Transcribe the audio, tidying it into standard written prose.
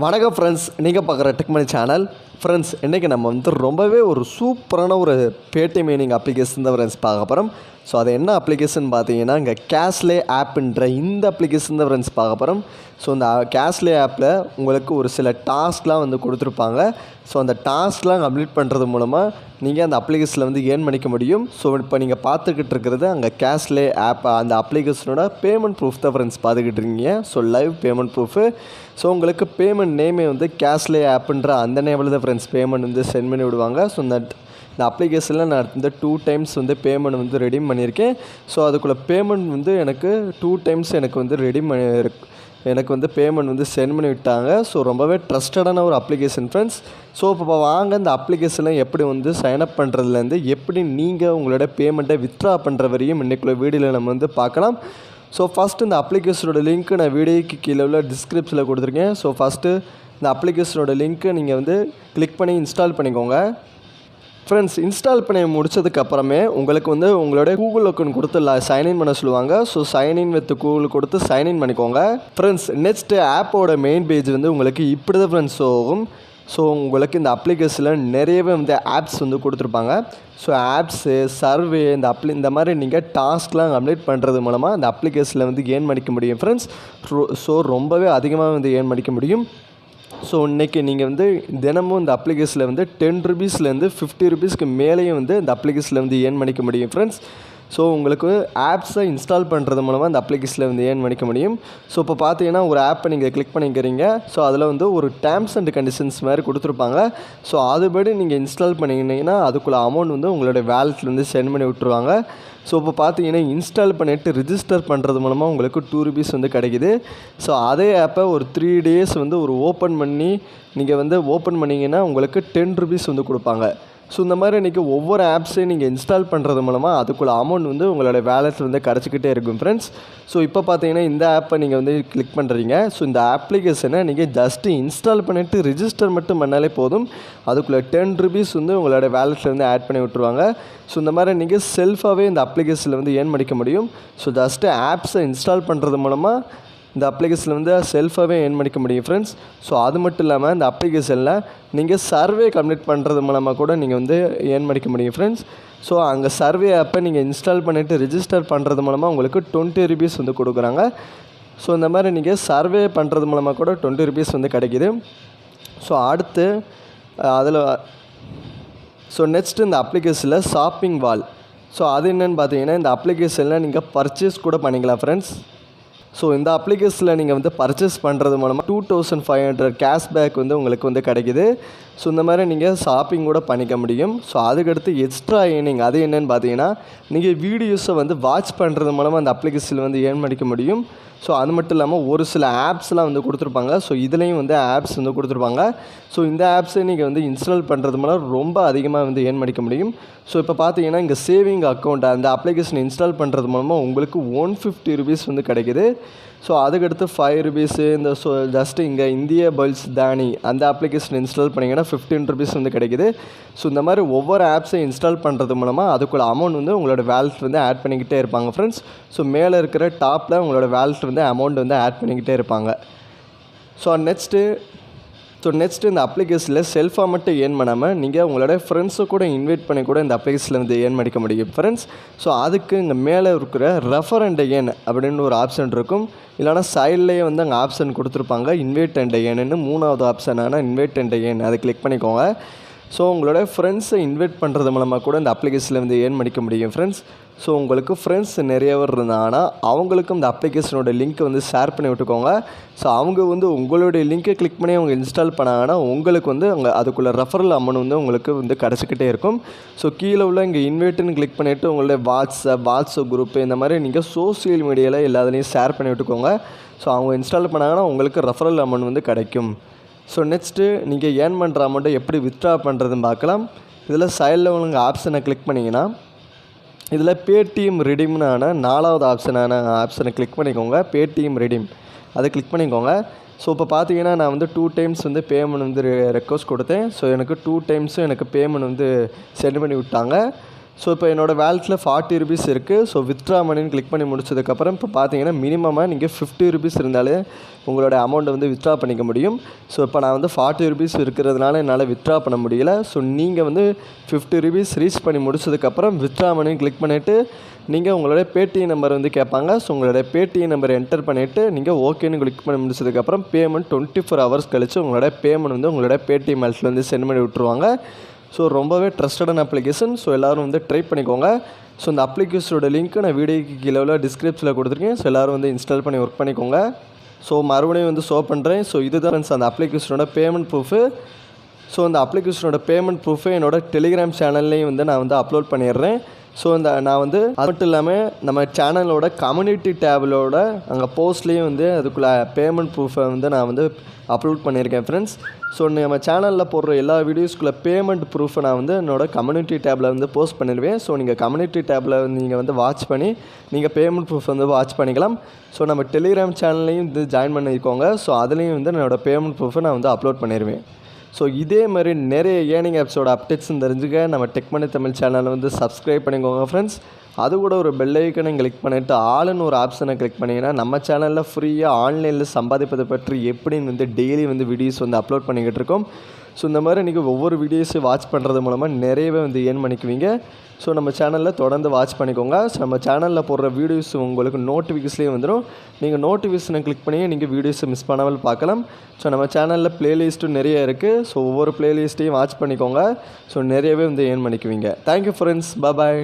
வணக்கம் ஃப்ரெண்ட்ஸ், நீங்கள் பார்க்குற டெக்மனி சேனல். ஃப்ரெண்ட்ஸ், இன்றைக்கி நம்ம வந்து ரொம்பவே ஒரு சூப்பரான ஒரு பேடிஎம் ஏர்னிங் அப்ளிகேஷன் தான் ஃப்ரெண்ட்ஸ் பார்க்க போகிறோம். ஸோ அது என்ன அப்ளிகேஷன் பார்த்தீங்கன்னா, இங்கே கேஷ்லே ஆப்புன்ற இந்த அப்ளிகேஷன் தான் ஃப்ரெண்ட்ஸ் பார்க்க போகிறோம். ஸோ இந்த கேஷ்லே ஆப்பில் உங்களுக்கு ஒரு சில டாஸ்க்லாம் வந்து கொடுத்துருப்பாங்க. ஸோ அந்த டாஸ்க்லாம் கம்ப்ளீட் பண்ணுறது மூலமாக நீங்கள் அந்த அப்ளிகேஷனில் வந்து ஏர்ன் பண்ணிக்க முடியும். ஸோ இப்போ நீங்கள் பார்த்துக்கிட்டு இருக்கிறது அங்கே கேஷ்லே ஆப் அந்த அப்ளிகேஷனோட பேமெண்ட் ப்ரூஃப் தான் ஃப்ரெண்ட்ஸ் பார்த்துக்கிட்டு இருக்கீங்க. So live payment proof. So உங்களுக்கு பேமெண்ட் நேமே வந்து கேஷ்லே ஆப்புன்ற அந்த நேமில் தான் ஃப்ரெண்ட்ஸ் பேமெண்ட் வந்து சென்ட் பண்ணி விடுவாங்க. ஸோ இந்த அப்ளிகேஷனில் நான் இந்த 2 டைம்ஸ் வந்து பேமெண்ட் வந்து ரெடீம் பண்ணியிருக்கேன். ஸோ அதுக்குள்ளே பேமெண்ட் வந்து எனக்கு 2 டைம்ஸ் எனக்கு வந்து எனக்கு வந்து பேமெண்ட் வந்து சென்ட் பண்ணி விட்டாங்க. ஸோ ரொம்பவே ட்ரஸ்டடான ஒரு அப்ளிகேஷன் ஃப்ரெண்ட்ஸ். ஸோ இப்போ வாங்க இந்த அப்ளிகேஷனில் எப்படி வந்து சைன்அப் பண்ணுறதுலேருந்து எப்படி நீங்கள் உங்களோட பேமெண்ட்டை வித்ட்ரா பண்ணுற வரையும் இன்றைக்குள்ள வீடியோவில் நம்ம வந்து பார்க்கலாம். ஸோ ஃபஸ்ட்டு இந்த அப்ளிகேஷனோட லிங்க்கு நான் வீடியோக்கு கீழே உள்ள டிஸ்கிரிப்ஷனில் கொடுத்துருக்கேன். ஸோ ஃபஸ்ட்டு இந்த அப்ளிகேஷனோட லிங்க்கு நீங்கள் வந்து கிளிக் பண்ணி இன்ஸ்டால் பண்ணிக்கோங்க. ஃப்ரெண்ட்ஸ், இன்ஸ்டால் பண்ணி முடிச்சதுக்கப்புறமே உங்களுக்கு வந்து உங்களோட கூகுள் அக்கௌண்ட் கொடுத்து சைன்இன் பண்ண சொல்லுவாங்க. ஸோ சைன்இன் வித் கூகுள் கொடுத்து சைன்இன் பண்ணிக்கோங்க. ஃப்ரெண்ட்ஸ், நெக்ஸ்ட்டு ஆப்போட மெயின் பேஜ் வந்து உங்களுக்கு இப்படி தான் ஃப்ரெண்ட்ஸ் ஆகும். ஸோ உங்களுக்கு இந்த அப்ளிகேஷனில் நிறையவே வந்து ஆப்ஸ் வந்து கொடுத்துருப்பாங்க. ஸோ ஆப்ஸு, சர்வே, இந்த மாதிரி நீங்கள் டாஸ்க்லாம் கம்ப்ளீட் பண்ணுறது மூலமாக இந்த அப்ளிகேஷனில் வந்து ஏர்ன் பண்ணிக்க முடியும் ஃப்ரெண்ட்ஸ். ஸோ ரொம்பவே அதிகமாக வந்து ஏர்ன் பண்ணிக்க முடியும். ஸோ இன்றைக்கி நீங்கள் வந்து தினமும் இந்த அப்ளிகேஷனில் வந்து 10 ரூபீஸ்லேருந்து 50 ரூபீஸ்க்கு மேலேயும் வந்து இந்த அப்ளிகேஷனில் வந்து ஏர்ன் பண்ணிக்க முடியும் ஃப்ரெண்ட்ஸ். ஸோ உங்களுக்கு ஆப்ஸை இன்ஸ்டால் பண்ணுறது மூலமாக இந்த அப்ளிகேஷனில் வந்து ஏர்ன் பண்ணிக்க முடியும். ஸோ இப்போ பார்த்தீங்கன்னா ஒரு ஆப்பை நீங்கள் கிளிக் பண்ணிக்கிறீங்க. ஸோ அதில் வந்து ஒரு டேர்ம்ஸ் அண்ட் கண்டிஷன்ஸ் மாதிரி கொடுத்துருப்பாங்க. ஸோ அதுபடி நீங்கள் இன்ஸ்டால் பண்ணிங்கன்னா அதுக்குள்ளே அமௌண்ட் வந்து உங்களோட வேலெட்லேருந்து சென்ட் பண்ணி விட்ருவாங்க. ஸோ இப்போ பார்த்தீங்கன்னா இன்ஸ்டால் பண்ணிவிட்டு ரிஜிஸ்டர் பண்ணுறது மூலமாக உங்களுக்கு 2 ரூபீஸ் வந்து கிடைக்கிது. ஸோ அதே ஆப்பை ஒரு 3 டேஸ் வந்து ஓப்பன் பண்ணி நீங்கள் வந்து ஓப்பன் பண்ணிங்கன்னா உங்களுக்கு 10 ரூபீஸ் வந்து கொடுப்பாங்க. ஸோ இந்த மாதிரி இன்றைக்கி ஒவ்வொரு ஆப்ஸையும் நீங்கள் இன்ஸ்டால் பண்ணுறது மூலமாக அதுக்குள்ள அமௌண்ட் வந்து உங்களோட வேலெட்டில் வந்து கிடச்சிக்கிட்டே இருக்கும் ஃப்ரெண்ட்ஸ். ஸோ இப்போ பார்த்தீங்கன்னா இந்த ஆப்பை நீங்கள் வந்து கிளிக் பண்ணுறீங்க. ஸோ இந்த அப்ளிகேஷனை நீங்கள் ஜஸ்ட்டு இன்ஸ்டால் பண்ணிவிட்டு ரிஜிஸ்டர் மட்டும் பண்ணாலே போதும். அதுக்குள்ளே 10 ரூபீஸ் வந்து உங்களோட வேலெட்டில் வந்து ஆட் பண்ணி விட்ருவாங்க. ஸோ இந்த மாதிரி நீங்கள் செல்ஃபாகவே இந்த அப்ளிகேஷனில் வந்து ஏர்ன் பண்ணிக்க முடியும். ஸோ ஜஸ்ட்டு ஆப்ஸை இன்ஸ்டால் பண்ணுறது மூலமாக இந்த அப்ளிகேஷனில் வந்து செல்ஃபாகவே ஏர்ன் பண்ணிக்க முடியும் ஃப்ரெண்ட்ஸ். ஸோ அது மட்டும் இல்லாமல் இந்த அப்ளிகேஷனில் நீங்கள் சர்வே கம்ப்ளீட் பண்ணுறது மூலமாக கூட நீங்கள் வந்து ஏர்ன் பண்ணிக்க முடியும் ஃப்ரெண்ட்ஸ். ஸோ அங்கே சர்வே ஆப்பை நீங்கள் இன்ஸ்டால் பண்ணிவிட்டு ரிஜிஸ்டர் பண்ணுறது மூலமாக உங்களுக்கு 20 ரூபீஸ் வந்து கொடுக்குறாங்க. ஸோ இந்த மாதிரி நீங்கள் சர்வே பண்ணுறது மூலமாக கூட 20 ரூபீஸ் வந்து கிடைக்கிது. ஸோ அடுத்து அதில் நெக்ஸ்ட்டு இந்த அப்ளிகேஷனில் ஷாப்பிங் வால். ஸோ அது என்னென்னு பார்த்தீங்கன்னா இந்த அப்ளிகேஷனில் நீங்கள் பர்ச்சேஸ் கூட பண்ணிக்கலாம் ஃப்ரெண்ட்ஸ். ஸோ இந்த அப்ளிகேஷனில் நீங்கள் வந்து பர்ச்சேஸ் பண்ணுறது மூலமாக 2500 கேஷ்பேக் வந்து உங்களுக்கு வந்து கிடைக்கிது. ஸோ இந்த மாதிரி நீங்கள் ஷாப்பிங் கூட பண்ணிக்க முடியும். ஸோ அதுக்கடுத்து எக்ஸ்ட்ரா ஏர்னிங் அது என்னென்னு பார்த்தீங்கன்னா நீங்கள் வீடியோஸை வந்து வாட்ச் பண்ணுறது மூலமாக அந்த அப்ளிகேஷனில் வந்து ஏர்ன் பண்ணிக்க முடியும். ஸோ அது மட்டும் இல்லாமல் ஒரு சில ஆப்ஸ்லாம் வந்து கொடுத்துருப்பாங்க. ஸோ இதுலேயும் வந்து ஆப்ஸ் வந்து கொடுத்துருப்பாங்க. ஸோ இந்த ஆப்ஸை நீங்கள் வந்து இன்ஸ்டால் பண்ணுறது மூலம் ரொம்ப அதிகமாக வந்து ஏர்ன் பண்ணிக்க முடியும். ஸோ இப்போ பார்த்தீங்கன்னா இங்கே சேவிங் அக்கௌண்ட் அந்த அப்ளிகேஷன் இன்ஸ்டால் பண்ணுறது மூலமாக உங்களுக்கு 150 ரூபீஸ் வந்து கிடைக்கிது. ஸோ அதுக்கடுத்து 5 ரூபீஸு ஜஸ்ட்டு இங்கே இந்திய பல்ஸ் தானி அந்த அப்ளிகேஷன் இன்ஸ்டால் பண்ணிங்கன்னா 15 ரூபீஸ் வந்து கிடைக்கிது. ஸோ இந்த மாதிரி ஒவ்வொரு ஆப்ஸையும் இன்ஸ்டால் பண்ணுறது மூலமாக அதுக்குள்ள அமௌண்ட் வந்து உங்களோட வேலெட் வந்து ஆட் பண்ணிக்கிட்டே இருப்பாங்க ஃப்ரெண்ட்ஸ். ஸோ மேலே இருக்கிற டாப்பில் உங்களோட வேலெட் வந்து அமௌண்ட் வந்து ஆட் பண்ணிக்கிட்டே இருப்பாங்க. நெக்ஸ்ட்டு இந்த அப்ளிகேஷனில் செல்ஃபாக மட்டும் ஏர்ன் பண்ணாமல் நீங்கள் உங்களோட ஃப்ரெண்ட்ஸை கூட இன்வைட் பண்ணி கூட இந்த அப்ளிகேஷனில் வந்து ஏர்ன் பண்ணிக்க முடியும் ஃப்ரெண்ட்ஸ். ஸோ அதுக்கு இங்கே மேலே இருக்கிற ரெஃபர் அண்ட் ஏர்ன் அப்படின்னு ஒரு ஆப்ஷன் இருக்கும். இல்லைனா சைட்லேயே வந்து அங்கே ஆப்ஷன் கொடுத்துருப்பாங்க இன்வைட் அண்ட் ஏர்ன்னு 3வது ஆப்ஷனான இன்வைட் அண்ட் ஏர்ன் அதை கிளிக் பண்ணிக்கோங்க. ஸோ உங்களோட ஃப்ரெண்ட்ஸை இன்வைட் பண்ணுறது மூலமாக கூட இந்த அப்ளிகேஷனில் வந்து ஏர்ன் பண்ணிக்க முடியும் ஃப்ரெண்ட்ஸ். ஸோ உங்களுக்கு ஃப்ரெண்ட்ஸ் நிறைய பேர் இருந்தாங்கன்னா அவங்களுக்கும் இந்த அப்ளிகேஷனோட லிங்க்கை வந்து ஷேர் பண்ணி விட்டுக்கோங்க. ஸோ அவங்க வந்து உங்களுடைய லிங்க்கை கிளிக் பண்ணி அவங்க இன்ஸ்டால் பண்ணாங்கன்னா உங்களுக்கு வந்து அங்கே அதுக்குள்ளே ரெஃபரல் அமௌண்ட் வந்து உங்களுக்கு வந்து கிடச்சிக்கிட்டே இருக்கும். ஸோ கீழே உள்ள இங்கே இன்வைட்டுன்னு கிளிக் பண்ணிவிட்டு உங்களுடைய வாட்ஸ்அப் குரூப்பு இந்த மாதிரி நீங்கள் சோசியல் மீடியாவில் எல்லாத்துலேயும் ஷேர் பண்ணி விட்டுக்கோங்க. ஸோ அவங்க இன்ஸ்டால் பண்ணாங்கன்னா உங்களுக்கு ரெஃபரல் அமௌண்ட் வந்து கிடைக்கும். ஸோ நெக்ஸ்ட்டு நீங்கள் ஏர்ன் பண்ணுற அமௌண்ட்டை எப்படி வித்ட்ரா பண்ணுறதுன்னு பார்க்கலாம். இதில் சைடில் உள்ள ஆப்ஷனை கிளிக் பண்ணிங்கன்னா இதில் பேடிஎம் ரெடீம்னான 4வது ஆப்ஷனை கிளிக் பண்ணிக்கோங்க. பேடிஎம் ரெடீம் அதை கிளிக் பண்ணிக்கோங்க. ஸோ இப்போ பார்த்தீங்கன்னா நான் வந்து 2 டைம்ஸ் வந்து பேமெண்ட் வந்து ரெக்வஸ்ட் கொடுத்தேன். ஸோ எனக்கு 2 டைம்ஸும் எனக்கு பேமெண்ட் வந்து சென்ட் பண்ணி விட்டாங்க. ஸோ இப்போ என்னோடய வேலெட்டில் 40 ருபீஸ் இருக்குது. ஸோ வித்ட்ரா மணின்னு கிளிக் பண்ணி முடிச்சதுக்கப்புறம் இப்போ பார்த்தீங்கன்னா மினிமமாக நீங்கள் 50 ருபீஸ் இருந்தாலே உங்களோட அமௌண்ட்டை வந்து வித்ட்ரா பண்ணிக்க முடியும். ஸோ இப்போ நான் வந்து 40 ருபீஸ் இருக்கிறதுனால என்னால் வித்ட்ரா பண்ண முடியல. ஸோ நீங்கள் வந்து 50 ருபீஸ் ரீச் பண்ணி முடிச்சதுக்கப்புறம் வித்ட்ரா மணின்னு கிளிக் பண்ணிவிட்டு நீங்கள் உங்களுடைய பேடிஎம் நம்பர் வந்து கேட்பாங்க. ஸோ உங்களுடைய பேடிஎம் நம்பர் என்டர் பண்ணிவிட்டு நீங்கள் ஓகேன்னு கிளிக் பண்ணி முடிச்சதுக்கப்புறம் பேமெண்ட் 24 ஹவர்ஸ் கழிச்சு உங்களோட பேமெண்ட் வந்து உங்களோட பேடிஎம் வேலெட்லேருந்து சென்ட் பண்ணி விட்ருவாங்க. ஸோ ரொம்பவே ட்ரஸ்டடான அப்ளிகேஷன். ஸோ எல்லோரும் வந்து ட்ரை பண்ணிக்கோங்க. ஸோ இந்த அப்ளிகேஷனோட லிங்க் நான் வீடியோக்கு கீழே டிஸ்கிரிப்ஷனில் கொடுத்துருக்கேன். ஸோ எல்லோரும் வந்து இன்ஸ்டால் பண்ணி ஒர்க் பண்ணிக்கோங்க. ஸோ மறுபடியும் வந்து ஷோ பண்ணுறேன். ஸோ இதுதான் அந்த அப்ளிகேஷனோட பேமெண்ட் ப்ரூஃபு. ஸோ அந்த அப்ளிகேஷனோட பேமெண்ட் ப்ரூஃபை என்னோட டெலிகிராம் சேனல்லையும் வந்து நான் வந்து அப்லோட் பண்ணிடுறேன். ஸோ நான் வந்து அது மட்டும் இல்லாமல் நம்ம சேனலோட கம்யூனிட்டி டேபிளோட அங்கே போஸ்ட்லேயும் வந்து அதுக்குள்ளே பேமெண்ட் ப்ரூஃபை வந்து நான் வந்து அப்லோட் பண்ணியிருக்கேன் ஃப்ரெண்ட்ஸ். ஸோ நம்ம சேனலில் போடுற எல்லா வீடியோஸ்க்குள்ளே பேமெண்ட் ப்ரூஃபை நான் வந்து என்னோட கம்யூனிட்டி டேபில் வந்து போஸ்ட் பண்ணிடுவேன். ஸோ நீங்கள் கம்யூனிட்டி டேபில் நீங்கள் வந்து வாட்ச் பண்ணி நீங்கள் பேமெண்ட் ப்ரூஃப் வந்து வாட்ச் பண்ணிக்கலாம். ஸோ நம்ம டெலிகிராம் சேனல்லையும் வந்து ஜாயின் பண்ணிக்கோங்க. ஸோ அதுலேயும் வந்து என்னோடய பேமெண்ட் ப்ரூஃபை நான் வந்து அப்லோட் பண்ணிடுவேன். ஸோ இதே மாதிரி நிறைய ஏர்னிங் ஆப்ஸோட அப்டேட்ஸும் தெரிஞ்சுக்க நம்ம டெக் மணி தமிழ் சேனலை வந்து சப்ஸ்கிரைப் பண்ணிக்கோங்க ஃப்ரெண்ட்ஸ். அது கூட ஒரு பெல் ஐக்கனை கிளிக் பண்ணிவிட்டு ஆளுன்னு ஒரு ஆப்ஷனை கிளிக் பண்ணிங்கன்னா நம்ம சேனலில் ஃப்ரீயாக ஆன்லைனில் சம்பாதிப்பதை பற்றி எப்படின்னு வந்து டெய்லி வந்து வீடியோஸ் வந்து அப்லோட் பண்ணிக்கிட்டு இருக்கோம். ஸோ இந்த மாதிரி நீங்கள் ஒவ்வொரு வீடியோஸையும் வாட்ச் பண்ணுறது மூலமாக நிறையவே வந்து ஏர்ன் பண்ணிக்குவீங்க. ஸோ நம்ம சேனலில் தொடர்ந்து வாட்ச் பண்ணிக்கோங்க. ஸோ நம்ம சேனலில் போடுற வீடியோஸ் உங்களுக்கு நோட்டிஃபிகேஷன்லேயே வந்துடும். நீங்கள் நோட்டிஃபிகேஷனை கிளிக் பண்ணி நீங்கள் வீடியோஸை மிஸ் பண்ணாமல் பார்க்கலாம். ஸோ நம்ம சேனலில் ப்ளேலிஸ்ட்டும் நிறைய இருக்குது. ஸோ ஒவ்வொரு ப்ளேலிஸ்ட்டையும் வாட்ச் பண்ணிக்கோங்க. ஸோ நிறையவே வந்து ஏர்ன் பண்ணிக்குவீங்க. Thank you friends. பாய்.